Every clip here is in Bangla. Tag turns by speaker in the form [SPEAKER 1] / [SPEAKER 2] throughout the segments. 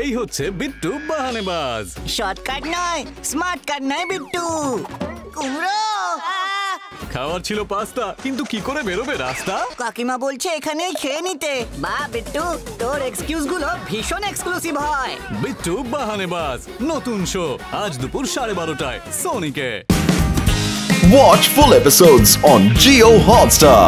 [SPEAKER 1] এই হচ্ছে বিট্টু বাহানেবাজ।
[SPEAKER 2] শর্টকাট নয়, স্মার্ট কাট নয় বিট্টু। কুমড়ো
[SPEAKER 1] খাওয়ার ছিল পাস্তা, কিন্তু কি করে বেরোবে রাস্তা?
[SPEAKER 2] কাকিমা বলছে এখানেই খেয়ে নিতে। বা বিট্টু, তোর এক্সকিউজ গুলো ভীষণ এক্সক্লুসিভ হয়।
[SPEAKER 1] বিট্টু বাহানেবাজ নতুন শো আজ দুপুর 12:30টায় সোনিকে।
[SPEAKER 3] Watch full episodes on Jio Hotstar.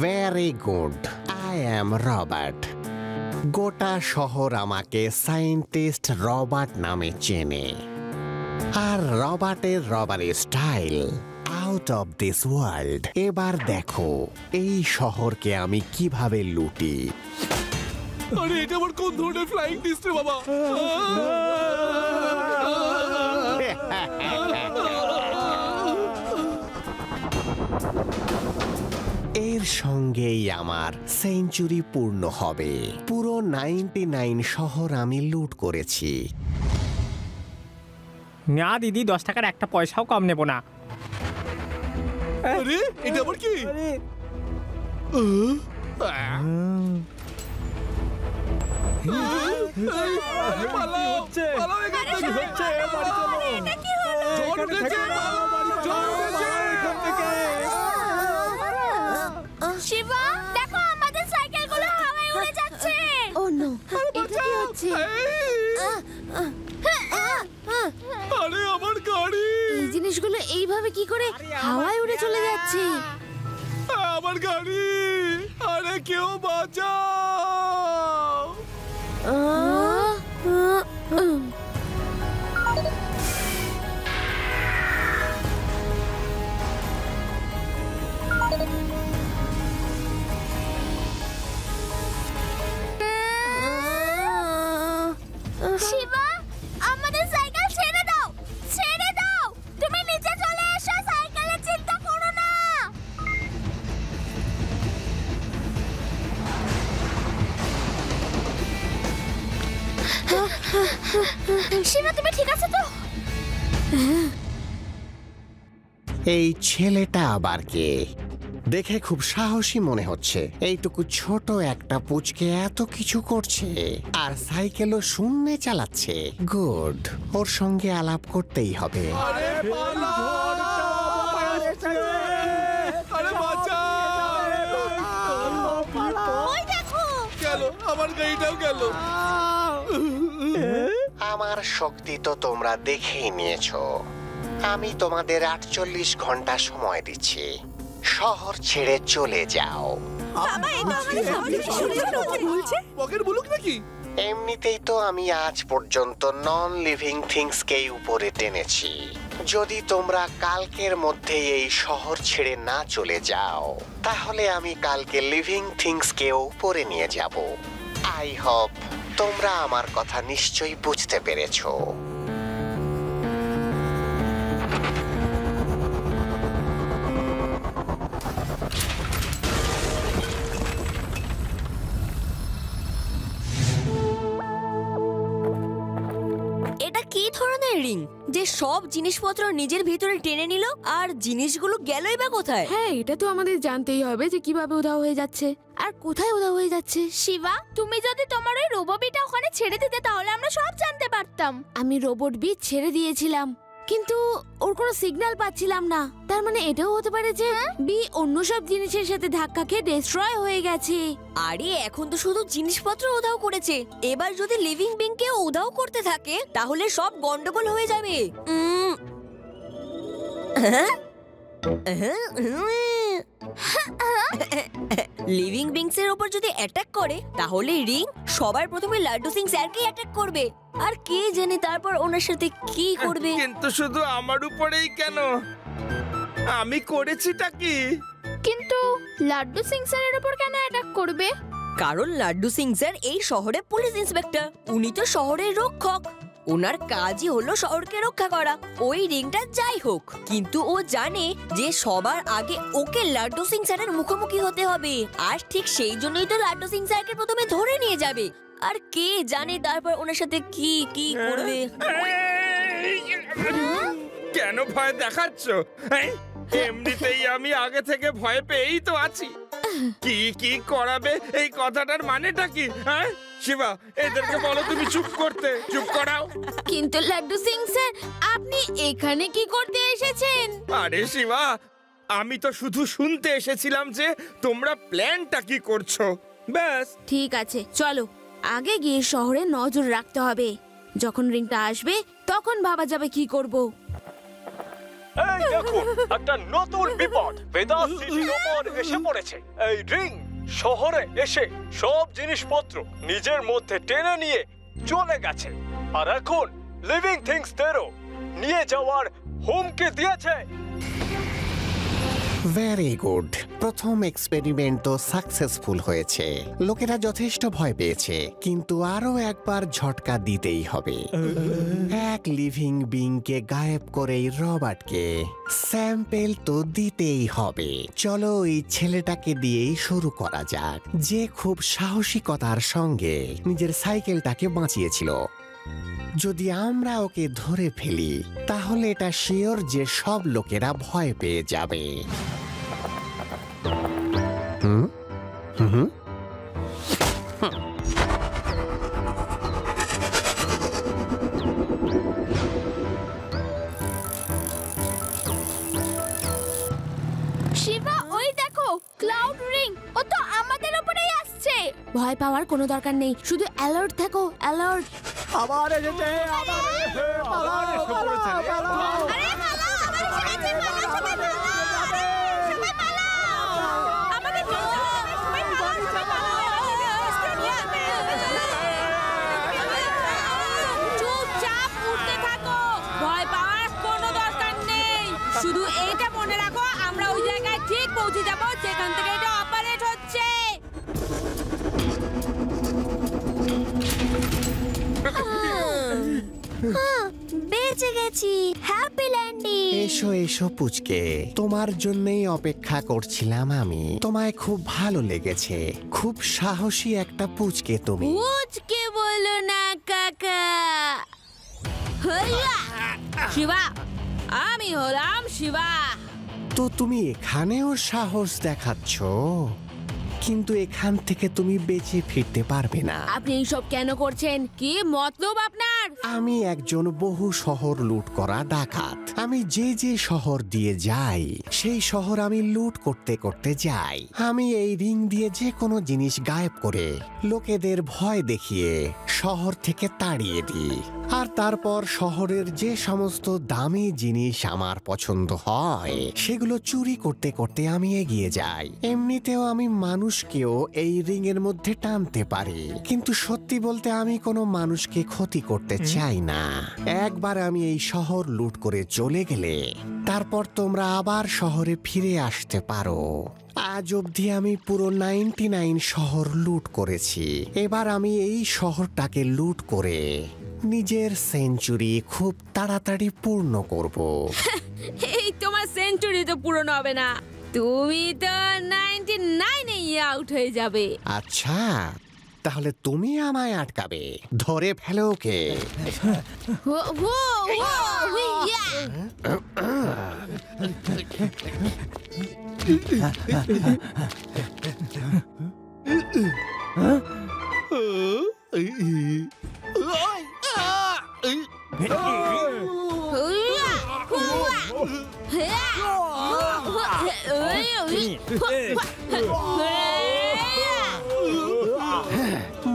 [SPEAKER 4] Very good, I am Robert. গোটা শহর আমাকে সায়েন্টিস্ট রবার্ট নামে চেনে, আর রবার্টের robbery style out of this world. এবার দেখো এই শহরকে আমি কিভাবে লুটি।
[SPEAKER 1] আরে এটা আবার কোন ধরনের ফ্লাইং ডিস্ক রে বাবা?
[SPEAKER 4] এর সঙ্গেই আমার সেঞ্চুরি পূর্ণ হবে। পুরো 99 শহর আমি লুট করেছি।
[SPEAKER 5] না দিদি, 10 টাকার একটা পয়সাও কম নেব না।
[SPEAKER 1] আরে এটা আবার কি?
[SPEAKER 6] শিবা, দেখো আমাদের সাইকেলগুলো হাওয়ায় উড়ে যাচ্ছে। ও নো, এটা কি হচ্ছে?
[SPEAKER 1] আরে আমার গাড়ি!
[SPEAKER 6] এই জিনিসগুলো এইভাবে কি করে হাওয়ায় উড়ে চলে যাচ্ছে?
[SPEAKER 1] আমার গাড়ি! আরে কেউ বাঁচাও!
[SPEAKER 6] শিবা, আমাদের সাইকেল ছেড়ে দাও, ছেড়ে দাও। তুমি নিচে চলে এসো, সাইকেলের চিন্তা করো না। শিবা, তুমি ঠিক আছে তো?
[SPEAKER 4] এই ছেলেটা আবার কে? দেখে খুব সাহসী মনে হচ্ছে। এইটুকু ছোট একটা পুচকে এত কিছু করছে, আর সাইকেলও শূন্যে চালাচ্ছে। গুড, ওর সঙ্গে আলাপ করতেই হবে।
[SPEAKER 6] ওই দেখো,
[SPEAKER 1] গেল আমার গাড়িটাও গেল।
[SPEAKER 4] আমার শক্তি তো তোমরা দেখেই নিয়েছো। আমি তোমাদের 48 ঘন্টা সময় দিচ্ছি। শহর ছেড়ে চলে যাও। এমনিতেই তো আমি আজ পর্যন্ত নন লিভিং থিংসকেই উপরে টেনেছি। যদি তোমরা কালকের মধ্যে এই শহর ছেড়ে না চলে যাও, তাহলে আমি কালকে লিভিং থিংসকে উপরে নিয়ে যাব। আই হোপ তোমরা আমার কথা নিশ্চয়ই বুঝতে পেরেছো।
[SPEAKER 6] এটা কি ধরনের রিং যে সব জিনিসপত্র নিজের ভিতরে টেনে নিল, আর জিনিসগুলো গেলই বা কোথায়?
[SPEAKER 7] হ্যাঁ, এটা তো আমাদের জানতেই হবে যে কিভাবে উধাও হয়ে যাচ্ছে আর কোথায় উধাও হয়ে যাচ্ছে।
[SPEAKER 6] শিবা, তুমি যদি তোমার ওই রোববিটা ওখানে ছেড়ে দিতে, তাহলে আমরা সব জানতে পারতাম।
[SPEAKER 7] আমি রোবট বি ছেড়ে দিয়েছিলাম, কিন্তু ওর কোনো সিগন্যাল পাচ্ছিলাম না। তার মানে এটাও হতে পারে যে বি অন্য সব জিনিসের সাথে ধাক্কা খেয়ে ডিস্ট্রয় হয়ে গেছে।
[SPEAKER 6] আরে এখন তো শুধু জিনিসপত্র উধাও করেছে, এবার যদি লিভিং বিংকে উধাও করতে থাকে তাহলে সব গন্ডগোল হয়ে যাবে। লিভিং বিংস এর উপর যদি অ্যাটাক করে, তাহলে রিং সবার প্রথমে লাড্ডু সিং স্যারকেই অ্যাটাক করবে, আর কে জানে তারপর ওনার সাথে কি করবে।
[SPEAKER 8] কিন্তু শুধু আমার উপরেই কেন? আমি করেছিটা কি?
[SPEAKER 6] কিন্তু লাড্ডু সিং স্যারের উপর কেন অ্যাটাক করবে? কারণ লাড্ডু সিং স্যার এই শহরে পুলিশ ইন্সপেক্টর, উনি তো শহরের রক্ষক। ওনার কাজই হলো শহরকে রক্ষা করা, ওই রিংটা যাই হোক। কিন্তু ও জানে যে সবার আগে ওকে লাড্ডু সিং স্যারের মুখোমুখি হতে হবে, আর ঠিক সেই জন্যই তো লাড্ডু সিং স্যারকে প্রথমে ধরে নিয়ে যাবে। আর কে জানে তারপর ওনার সাথে কি কি করবে।
[SPEAKER 8] কেন ভয় দেখাচ্ছ? এমনিতেই আমি আগে থেকে ভয় পেয়েই তো আছি। কি কি করাবে এই কথাটার মানেটা কি? হ্যাঁ শিবা, এদেরকে বলো তুমি চুপ করতে। চুপ করাও।
[SPEAKER 7] কিন্তু লাড্ডু সিং স্যার, আপনি এখানে কি করতে এসেছেন?
[SPEAKER 8] আরে শিবা, আমি তো শুধু শুনতে এসেছিলাম যে তোমরা প্ল্যানটা কি করছো, ব্যাস।
[SPEAKER 7] ঠিক আছে, চলো আগে গিয়ে শহরে নজর রাখতে হবে। যখন রিংটা আসবে তখন ভাবা যাবে কি করব।
[SPEAKER 9] এই দেখুন, একটা নতুন বিপদ ভেদাস সিটির উপর এসে পড়েছে। এই রিং শহরে এসে সব জিনিসপত্র নিজের মধ্যে টেনে নিয়ে চলে গেছে, আর এখন লিভিং থিংসদেরও নিয়ে যাওয়ার হুমকি দিয়েছে।
[SPEAKER 4] ভেরি গুড, প্রথম এক্সপেরিমেন্ট তো সাকসেসফুল হয়েছে। লোকেরা যথেষ্ট ভয় পেয়েছে, কিন্তু আরো একবার ঝটকা দিতেই হবে। এক লিভিং বিংকে গায়েব করে রবার্টকে স্যাম্পেল তো দিতেই হবে। চলো এই ছেলেটাকে দিয়েই শুরু করা যাক, যে খুব সাহসিকতার সঙ্গে নিজের সাইকেলটাকে বাঁচিয়েছিল। যদি আমরা ওকে ধরে ফেলি তাহলে এটা শিওর যে সব লোকেরা ভয় পেয়ে যাবে।
[SPEAKER 7] শিবা, ওই দেখো ক্লাউড রিং, ও তো আমাদের উপরেই আসছে। ভয় পাওয়ার কোনো দরকার নেই, শুধু অ্যালার্ট থাকো, অ্যালার্ট।
[SPEAKER 9] আবার এসেছে, আবার এসে পড়েছে।
[SPEAKER 7] আরে পালাও, আবার এসে গেছে, পালাও সবাই, পালাও। আরে সবাই পালাও, আমাদের চলো, সবাই পালাও, সবাই পালাও। চুপচাপ উঠতে থাকো, ভয় পাওয়ার কোনো দরকার নেই। শুধু এইটা মনে রাখো, আমরা ওই জায়গায় ঠিক পৌঁছে যাব যেখান থেকে এটা অপারেট হচ্ছে। বেঁচে গেছি, হ্যাপি ল্যান্ডিং।
[SPEAKER 4] এসো এসো পুচকে, তোমার জন্যই অপেক্ষা করছিলাম আমি। তোমায় খুব ভালো লেগেছে, খুব সাহসী একটা পুচকে তুমি।
[SPEAKER 7] পুচকে বলো না কাকা। হইয়া শিবা, আমি হলাম শিবা।
[SPEAKER 4] তো তুমি এখানেও সাহস দেখাচ্ছ, কিন্তু এখান থেকে তুমি বেঁচে ফিরতে পারবে না।
[SPEAKER 7] আপনি এইসব কেন করছেন? কি মতলব আপনার?
[SPEAKER 4] আমি একজন বহু শহর লুট করা ডাকাত। আমি যে যে শহর দিয়ে যাই সেই শহর আমি লুট করতে করতে যাই। আমি এই রিং দিয়ে যে কোনো জিনিস গায়েব করে লোকেদের ভয় দেখিয়ে শহর থেকে তাড়িয়ে দিই। আর তারপর শহরের যে সমস্ত দামি জিনিস আমার পছন্দ হয় সেগুলো চুরি করতে করতে আমি এগিয়ে যাই। এমনিতেও আমি মানুষকেও এই রিং এর মধ্যে টানতে পারি, কিন্তু সত্যি বলতে আমি কোনো মানুষকে ক্ষতি করতে চাই না। একবার আমি এই শহর লুট করে চলে গেলে তারপর তোমরা আবার শহরে ফিরে আসতে পারো। আজ অবধি আমি পুরো 99 শহর লুট করেছি। এবার আমি এই শহরটাকে লুট করে নিজের সেঞ্চুরি খুব তাড়াতাড়ি পূর্ণ করব।
[SPEAKER 7] এই তোমার সেঞ্চুরি তো পূরণ হবে না, তুমি তো 99-এই আউট হয়ে যাবে।
[SPEAKER 4] আচ্ছা, তাহলে তুমি আমায় আটকাবে? ধরে ফেলো ওকে।
[SPEAKER 7] হো হো হো হুইয়া। হুইয়া, হুয়া, হেয়া,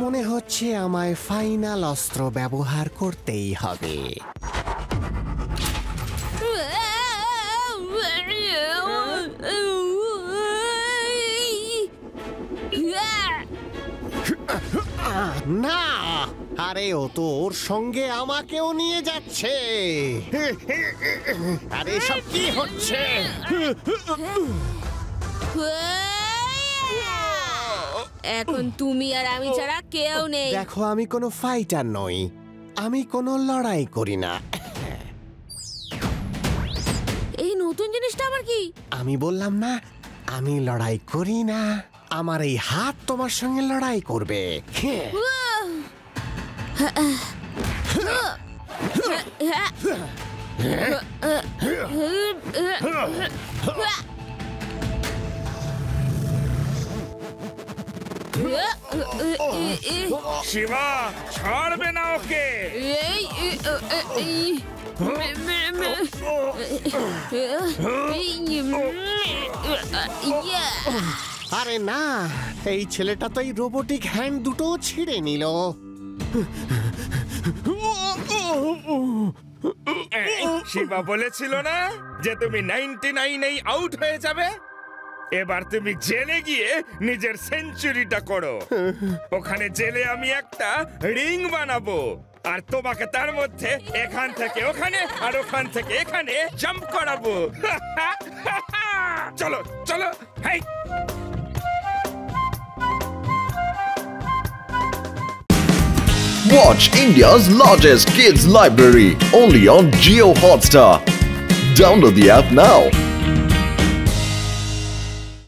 [SPEAKER 4] মনে হচ্ছে আমায় ফাইনাল অস্ত্র ব্যবহার করতেই হবে। না, আরে ও তো ওর সঙ্গে আমাকেও নিয়ে যাচ্ছে। আরে সব কি হচ্ছে?
[SPEAKER 7] এখন তুমি আর আমি ছাড়া কেউ নেই।
[SPEAKER 4] দেখো, আমি কোনো ফাইটার নই, আমি কোনো লড়াই করি না।
[SPEAKER 7] এই নতুন জিনিসটা আবার কি?
[SPEAKER 4] আমি বললাম না আমি লড়াই করি না। আমার এই হাত তোমার সঙ্গে লড়াই করবে।
[SPEAKER 8] শিবা ছাড়বে না ওকে।
[SPEAKER 4] আরে না, এই ছেলেটা তো এই রোবোটিক হ্যান্ড দুটো ছিঁড়ে নিল।
[SPEAKER 8] শিবা বলেছিল না যে তুমি 99 আউট হয়ে যাবে। এবার তুমি জেলে গিয়ে নিজের সেঞ্চুরিটা করো। ওখানে জেলে আমি একটা রিং বানাবো, আর তোমাকে তার মধ্যে এখান থেকে ওখানে আর ওখান থেকে এখানে জাম্প করাবো। চলো চলো, হেই।
[SPEAKER 3] Watch India's largest kids library only on Jio Hotstar. Download the app now.